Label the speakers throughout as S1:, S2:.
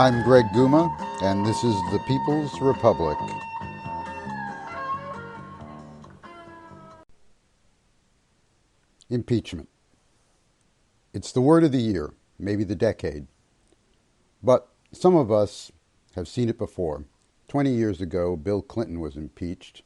S1: I'm Greg Guma, and this is the People's Republic. Impeachment. It's the word of the year, maybe the decade. But some of us have seen it before. 20 years ago, Bill Clinton was impeached,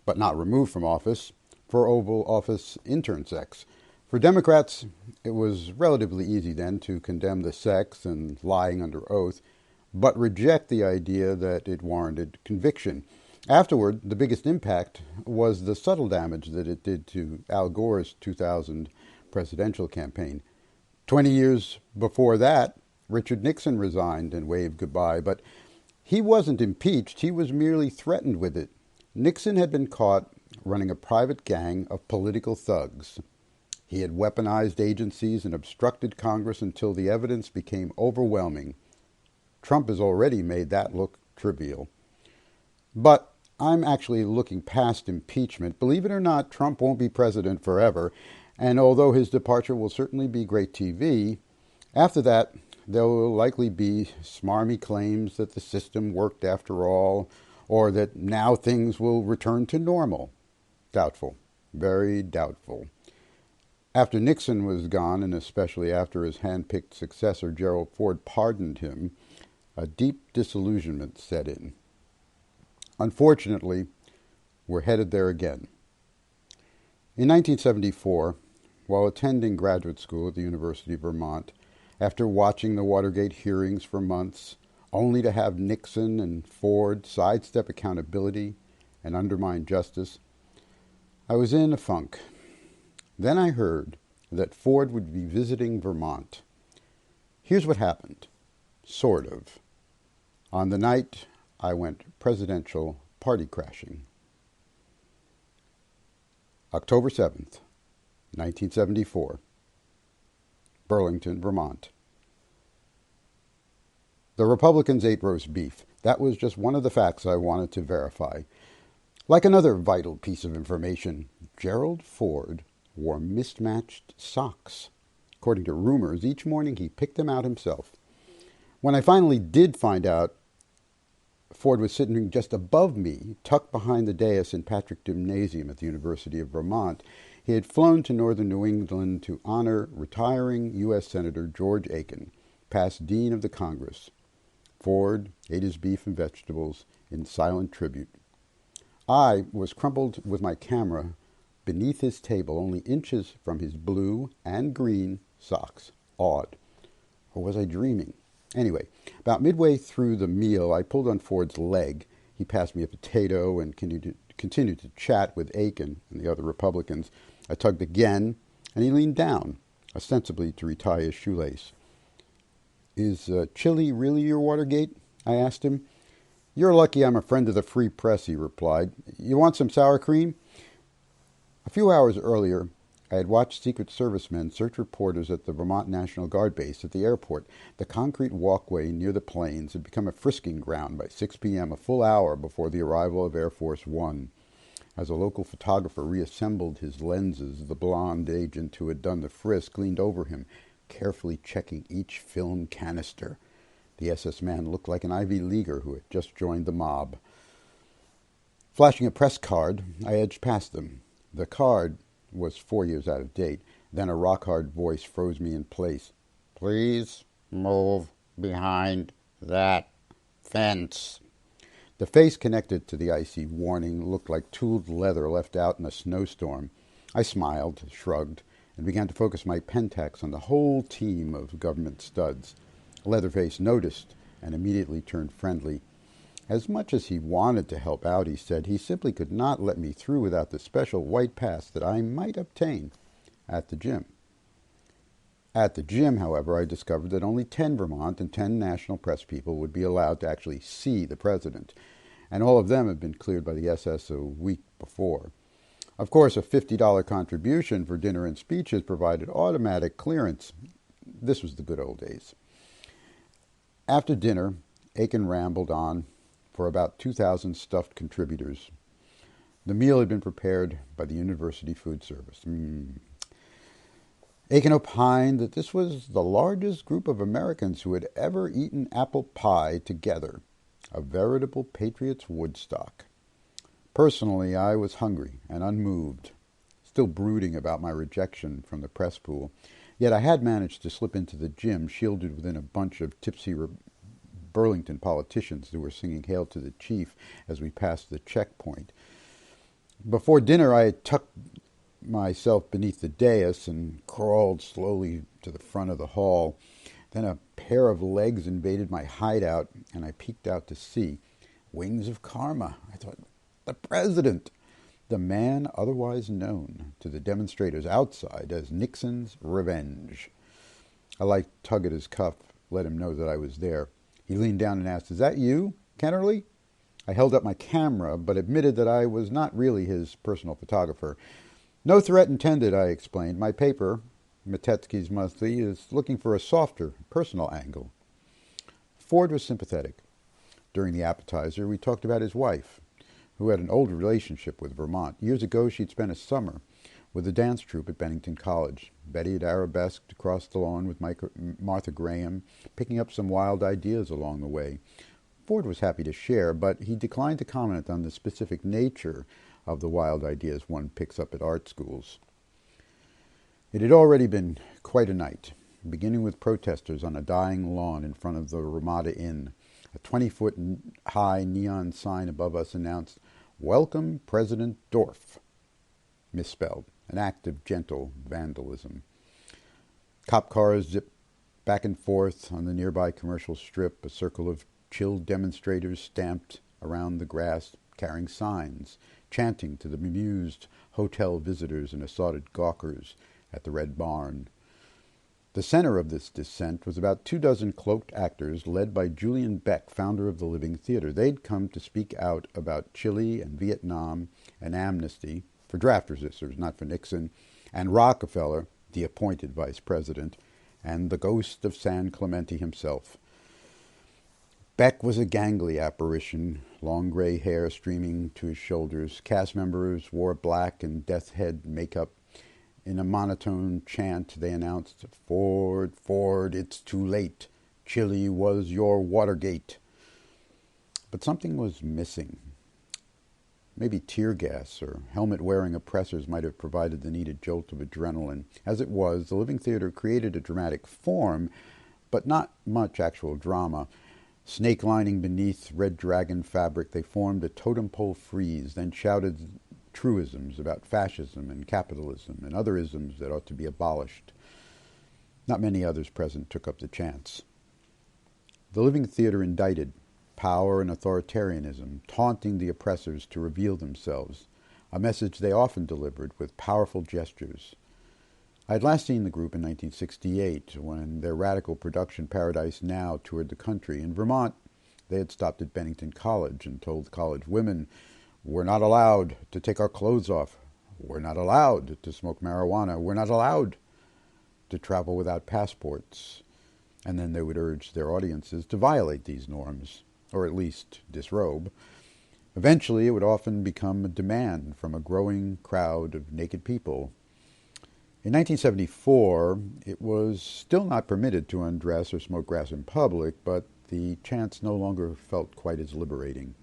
S1: but not removed from office, for Oval Office intern sex. For Democrats, it was relatively easy then to condemn the sex and lying under oath, but reject the idea that it warranted conviction. Afterward, the biggest impact was the subtle damage that it did to Al Gore's 2000 presidential campaign. 20 years before that, Richard Nixon resigned and waved goodbye, but he wasn't impeached, he was merely threatened with it. Nixon had been caught running a private gang of political thugs. He had weaponized agencies and obstructed Congress until the evidence became overwhelming. Trump has already made that look trivial. But I'm actually looking past impeachment. Believe it or not, Trump won't be president forever, and although his departure will certainly be great TV, after that there will likely be smarmy claims that the system worked after all, or that now things will return to normal. Doubtful. Very doubtful. After Nixon was gone, and especially after his hand-picked successor, Gerald Ford, pardoned him, a deep disillusionment set in. Unfortunately, we're headed there again. In 1974, while attending graduate school at the University of Vermont, after watching the Watergate hearings for months, only to have Nixon and Ford sidestep accountability and undermine justice, I was in a funk. Then I heard that Ford would be visiting Vermont. Here's what happened. Sort of. On the night, I went presidential party crashing. October 7th, 1974. Burlington, Vermont. The Republicans ate roast beef. That was just one of the facts I wanted to verify. Like another vital piece of information, Gerald Ford wore mismatched socks. According to rumors, each morning he picked them out himself. When I finally did find out, Ford was sitting just above me, tucked behind the dais in Patrick Gymnasium at the University of Vermont. He had flown to northern New England to honor retiring U.S. Senator George Aiken, past Dean of the Congress. Ford ate his beef and vegetables in silent tribute. I was crumpled with my camera beneath his table, only inches from his blue and green socks. Odd. Or was I dreaming? Anyway, about midway through the meal, I pulled on Ford's leg. He passed me a potato and continued to chat with Aiken and the other Republicans. I tugged again, and he leaned down, ostensibly to retie his shoelace. "Is chili really your Watergate?" I asked him. "You're lucky I'm a friend of the free press," he replied. "You want some sour cream?" A few hours earlier, I had watched Secret Service men search reporters at the Vermont National Guard base at the airport. The concrete walkway near the planes had become a frisking ground by 6 p.m., a full hour before the arrival of Air Force One. As a local photographer reassembled his lenses, the blonde agent who had done the frisk leaned over him, carefully checking each film canister. The SS man looked like an Ivy Leaguer who had just joined the mob. Flashing a press card, I edged past them. The card was 4 years out of date. Then a rock-hard voice froze me in place. "Please move behind that fence." The face connected to the icy warning looked like tooled leather left out in a snowstorm. I smiled, shrugged, and began to focus my Pentax on the whole team of government studs. Leatherface noticed and immediately turned friendly. As much as he wanted to help out, he said, he simply could not let me through without the special white pass that I might obtain at the gym. At the gym, however, I discovered that only 10 Vermont and 10 national press people would be allowed to actually see the president, and all of them had been cleared by the SS a week before. Of course, a $50 contribution for dinner and speeches provided automatic clearance. This was the good old days. After dinner, Aiken rambled on for about 2,000 stuffed contributors. The meal had been prepared by the University Food Service. Aiken opined that this was the largest group of Americans who had ever eaten apple pie together, a veritable patriot's Woodstock. Personally, I was hungry and unmoved, still brooding about my rejection from the press pool. Yet I had managed to slip into the gym, shielded within a bunch of tipsy Burlington politicians who were singing Hail to the Chief as we passed the checkpoint. Before dinner, I had tucked myself beneath the dais and crawled slowly to the front of the hall. Then a pair of legs invaded my hideout, and I peeked out to see. Wings of karma. I thought, the president, the man otherwise known to the demonstrators outside as Nixon's Revenge. A light tug at his cuff let him know that I was there. He leaned down and asked, "Is that you, Kennerly?" I held up my camera, but admitted that I was not really his personal photographer. "No threat intended," I explained. "My paper, Metetsky's Monthly, is looking for a softer, personal angle." Ford was sympathetic. During the appetizer, we talked about his wife, who had an old relationship with Vermont. Years ago, she'd spent a summer with a dance troupe at Bennington College. Betty had arabesqued across the lawn with Martha Graham, picking up some wild ideas along the way. Ford was happy to share, but he declined to comment on the specific nature of the wild ideas one picks up at art schools. It had already been quite a night, beginning with protesters on a dying lawn in front of the Ramada Inn. A 20-foot-high neon sign above us announced, "Welcome, President Dorff," misspelled, an act of gentle vandalism. Cop cars zipped back and forth on the nearby commercial strip, a circle of chilled demonstrators stamped around the grass, carrying signs, chanting to the bemused hotel visitors and assorted gawkers at the Red Barn. The center of this descent was about 24 cloaked actors led by Julian Beck, founder of the Living Theater. They'd come to speak out about Chile and Vietnam and amnesty for draft resistors, not for Nixon, and Rockefeller, the appointed vice president, and the ghost of San Clemente himself. Beck was a gangly apparition, long gray hair streaming to his shoulders. Cast members wore black and death head makeup. In a monotone chant, they announced, "Ford, Ford, it's too late. Chile was your Watergate." But something was missing. Maybe tear gas or helmet-wearing oppressors might have provided the needed jolt of adrenaline. As it was, the Living Theater created a dramatic form, but not much actual drama. Snake lining beneath red dragon fabric, they formed a totem pole frieze, then shouted truisms about fascism and capitalism and other isms that ought to be abolished. Not many others present took up the chance. The Living Theater indicted power and authoritarianism, taunting the oppressors to reveal themselves, a message they often delivered with powerful gestures. I had last seen the group in 1968, when their radical production Paradise Now toured the country. In Vermont, they had stopped at Bennington College and told college women, "We're not allowed to take our clothes off. We're not allowed to smoke marijuana. We're not allowed to travel without passports." And then they would urge their audiences to violate these norms, or at least disrobe. Eventually, it would often become a demand from a growing crowd of naked people. In 1974, it was still not permitted to undress or smoke grass in public, but the chance no longer felt quite as liberating.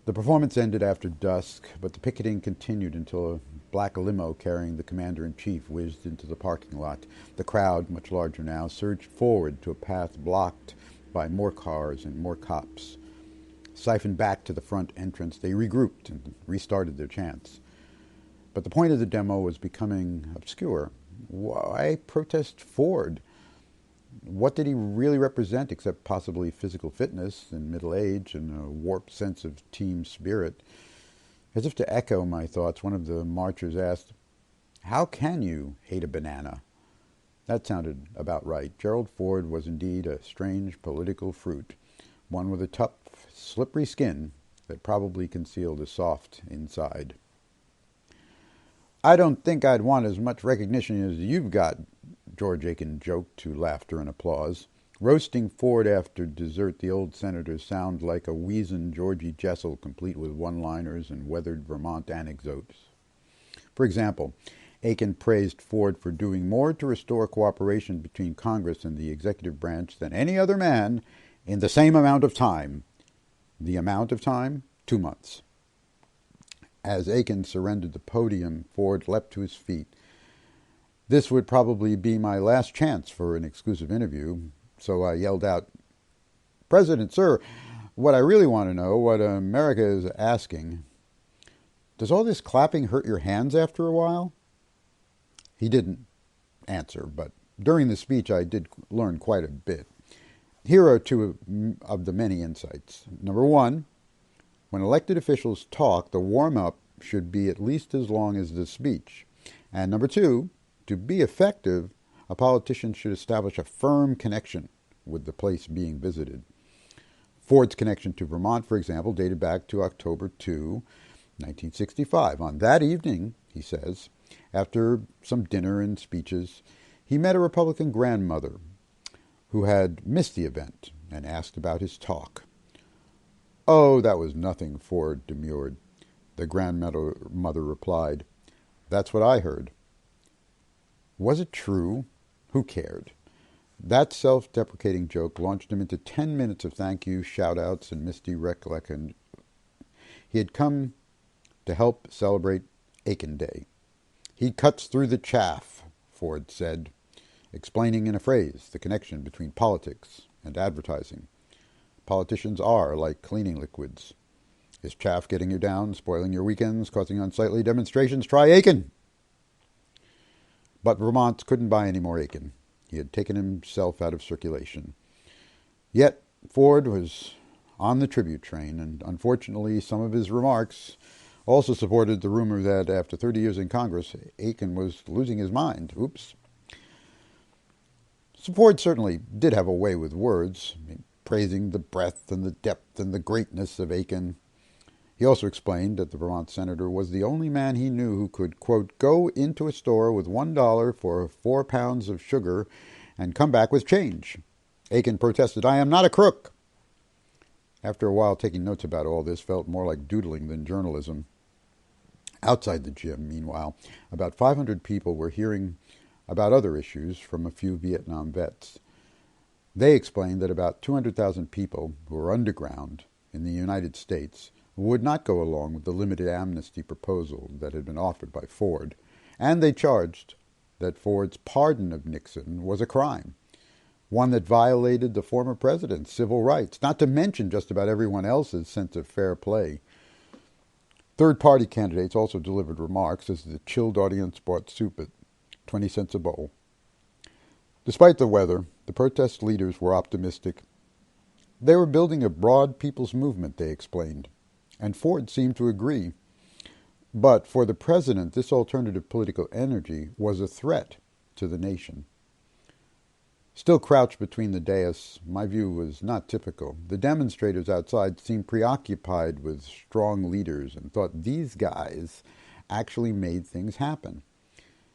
S1: The performance ended after dusk, but the picketing continued until a black limo carrying the commander-in-chief whizzed into the parking lot. The crowd, much larger now, surged forward to a path blocked by more cars and more cops. Siphoned back to the front entrance, they regrouped and restarted their chants. But the point of the demo was becoming obscure. Why protest Ford? What did he really represent except possibly physical fitness and middle age and a warped sense of team spirit? As if to echo my thoughts, one of the marchers asked, "How can you hate a banana?" That sounded about right. Gerald Ford was indeed a strange political fruit, one with a tough, slippery skin that probably concealed a soft inside. "I don't think I'd want as much recognition as you've got," George Aiken joked to laughter and applause. Roasting Ford after dessert, the old senator sounded like a weazened Georgie Jessel, complete with one-liners and weathered Vermont anecdotes. For example, Aiken praised Ford for doing more to restore cooperation between Congress and the executive branch than any other man in the same amount of time. The amount of time? 2 months. As Aiken surrendered the podium, Ford leapt to his feet. This would probably be my last chance for an exclusive interview, so I yelled out, "President, sir, what I really want to know, what America is asking, does all this clapping hurt your hands after a while?" He didn't answer, but during the speech I did learn quite a bit. Here are two of the many insights. Number one, when elected officials talk, the warm-up should be at least as long as the speech. And number two, to be effective, a politician should establish a firm connection with the place being visited. Ford's connection to Vermont, for example, dated back to October 2, 1965. On that evening, he says, after some dinner and speeches, he met a Republican grandmother who had missed the event and asked about his talk. "Oh, that was nothing," Ford demurred. The grandmother replied, "That's what I heard." Was it true? Who cared? That self-deprecating joke launched him into 10 minutes of thank you, shout-outs, and misty recollection. He had come to help celebrate Aiken Day. "He cuts through the chaff," Ford said, explaining in a phrase the connection between politics and advertising. Politicians are like cleaning liquids. Is chaff getting you down, spoiling your weekends, causing unsightly demonstrations? Try Aiken. But Vermont couldn't buy any more Aiken. He had taken himself out of circulation. Yet Ford was on the tribute train, and unfortunately some of his remarks also supported the rumor that after 30 years in Congress, Aiken was losing his mind. Oops. So Ford certainly did have a way with words, praising the breadth and the depth and the greatness of Aiken. He also explained that the Vermont senator was the only man he knew who could, quote, go into a store with $1 for 4 pounds of sugar and come back with change. Aiken protested, "I am not a crook." After a while, taking notes about all this felt more like doodling than journalism. Outside the gym, meanwhile, about 500 people were hearing about other issues from a few Vietnam vets. They explained that about 200,000 people who were underground in the United States would not go along with the limited amnesty proposal that had been offered by Ford, and they charged that Ford's pardon of Nixon was a crime, one that violated the former president's civil rights, not to mention just about everyone else's sense of fair play. Third-party candidates also delivered remarks as the chilled audience bought soup at 20 cents a bowl. Despite the weather, the protest leaders were optimistic. They were building a broad people's movement, they explained, and Ford seemed to agree. But for the president, this alternative political energy was a threat to the nation. Still crouched between the dais, my view was not typical. The demonstrators outside seemed preoccupied with strong leaders and thought these guys actually made things happen.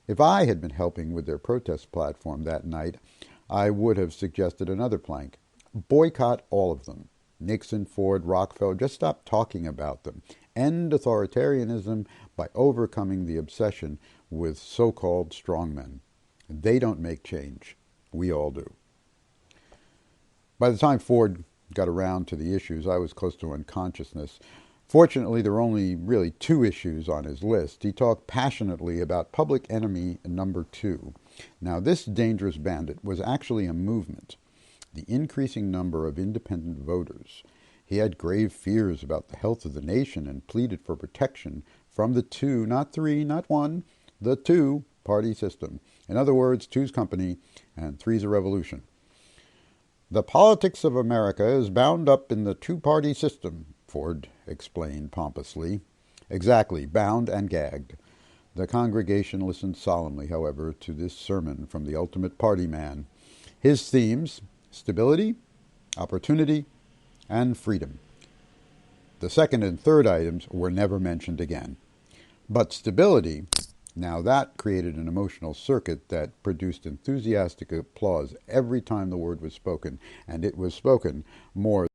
S1: If I had been helping with their protest platform that night, I would have suggested another plank. Boycott all of them. Nixon, Ford, Rockefeller, just stop talking about them. End authoritarianism by overcoming the obsession with so-called strongmen. They don't make change. We all do. By the time Ford got around to the issues, I was close to unconsciousness. Fortunately, there were only really 2 issues on his list. He talked passionately about public enemy number 2. Now, this dangerous bandit was actually a movement, the increasing number of independent voters. He had grave fears about the health of the nation and pleaded for protection from the 2, not 3, not 1, the 2-party system. In other words, 2's company and 3's a revolution. The politics of America is bound up in the 2-party system, Ford explained pompously. Exactly, bound and gagged. The congregation listened solemnly, however, to this sermon from the ultimate party man. His themes: stability, opportunity, and freedom. The second and third items were never mentioned again. But stability, now that created an emotional circuit that produced enthusiastic applause every time the word was spoken, and it was spoken more